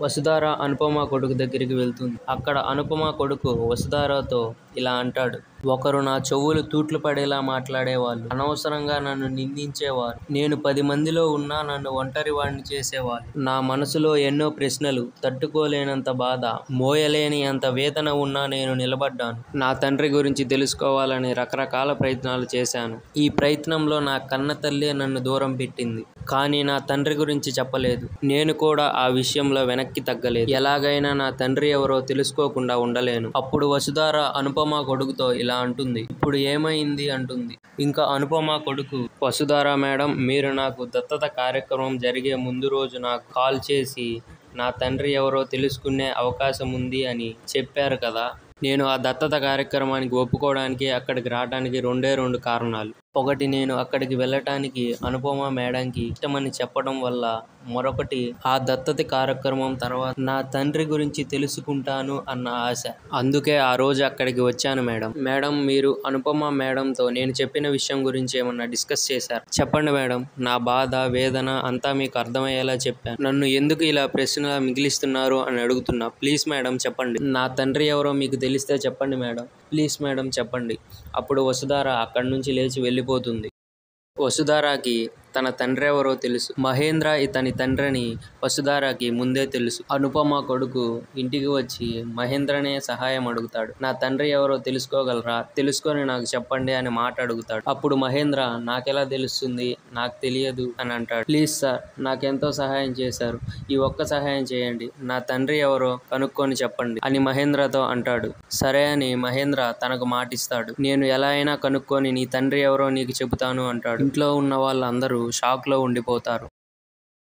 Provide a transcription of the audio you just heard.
వసుధార అనుపమ కొడుకు దగ్గరికి వెళ్తుంది. అక్కడ అనుపమ కొడుకు వసుధారతో ఇలా అంటాడు. ఒకరు నా చెవులు తూట్లు పడేలా మాట్లాడేవాళ్ళు. అనవసరంగా నన్ను నిందించేవారు. నేను 10 మందిలో ఉన్నా నన్ను ఒంటరివాణ్ణి చేసేవాళ్ళు. నా మనసులో ఎన్నో ప్రశ్నలు, తట్టుకోలేనంత బాధ, మోయలేని అంత వేదన ఉన్నా నేను నిలబడ్డాను. నా తండ్రి గురించి తెలుసుకోవాలని రకరకాల ప్రయత్నాలు చేశాను. ఈ ప్రయత్నంలో నా కన్న తల్లే నన్ను దూరం పెట్టింది. కానీ నా తండ్రి గురించి చెప్పలేదు. నేను కూడా ఆ విషయంలో వెనక్కి తగ్గలేదు. ఎలాగైనా నా తండ్రి ఎవరో తెలుసుకోకుండా ఉండలేను. అప్పుడు వసుధార అనుపమ కొడుకుతో ఇలా అంటుంది. ఇప్పుడు ఏమైంది అంటుంది. ఇంకా అనుపమ కొడుకు, వసుధార మేడం, మీరు నాకు దత్తత కార్యక్రమం జరిగే ముందు రోజు నాకు కాల్ చేసి నా తండ్రి ఎవరో తెలుసుకునే అవకాశం ఉంది అని చెప్పారు కదా. నేను ఆ దత్తత కార్యక్రమానికి ఒప్పుకోవడానికి అక్కడికి రావడానికి రెండే 2 కారణాలు. ఒకటి, నేను అక్కడికి వెళ్ళటానికి అనుపమ మేడంకి ఇష్టమని చెప్పడం వల్ల. మరొకటి, ఆ దత్తత కార్యక్రమం తర్వాత నా తండ్రి గురించి తెలుసుకుంటాను అన్న ఆశ. అందుకే ఆ రోజు అక్కడికి వచ్చాను మేడం. మేడం, మీరు అనుపమ మేడంతో నేను చెప్పిన విషయం గురించి ఏమన్నా డిస్కస్ చేశారు? చెప్పండి మేడం. నా బాధ, వేదన అంతా మీకు అర్థమయ్యేలా చెప్పాను. నన్ను ఎందుకు ఇలా ప్రశ్న మిగిలిస్తున్నారు అని అడుగుతున్నా. ప్లీజ్ మేడం చెప్పండి. నా తండ్రి ఎవరో మీకు తెలిస్తే చెప్పండి మేడం. ప్లీజ్ మేడం చెప్పండి. అప్పుడు వసుధార అక్కడి నుంచి లేచి వెళ్ళిపోతుంది. వసుధారకి తన తండ్రి ఎవరో తెలుసు. మహేంద్ర ఇతని తండ్రిని వసుధారకి ముందే తెలుసు. అనుపమ కొడుకు ఇంటికి వచ్చి మహేంద్రనే సహాయం అడుగుతాడు. నా తండ్రి ఎవరో తెలుసుకోగలరా? తెలుసుకొని నాకు చెప్పండి అని మాట అడుగుతాడు. అప్పుడు మహేంద్ర, నాకెలా తెలుస్తుంది? నాకు తెలియదు అని అంటాడు. ప్లీజ్ సార్, నాకెంతో సహాయం చేశారు. ఈ ఒక్క సహాయం చేయండి. నా తండ్రి ఎవరో కనుక్కొని చెప్పండి అని మహేంద్రతో అంటాడు. సరే అని మహేంద్ర తనకు మాటిస్తాడు. నేను ఎలా అయినా కనుక్కొని నీ తండ్రి ఎవరో నీకు చెబుతాను అంటాడు. ఇంట్లో ఉన్న వాళ్ళందరూ షాక్ లో ఉండిపోతారు.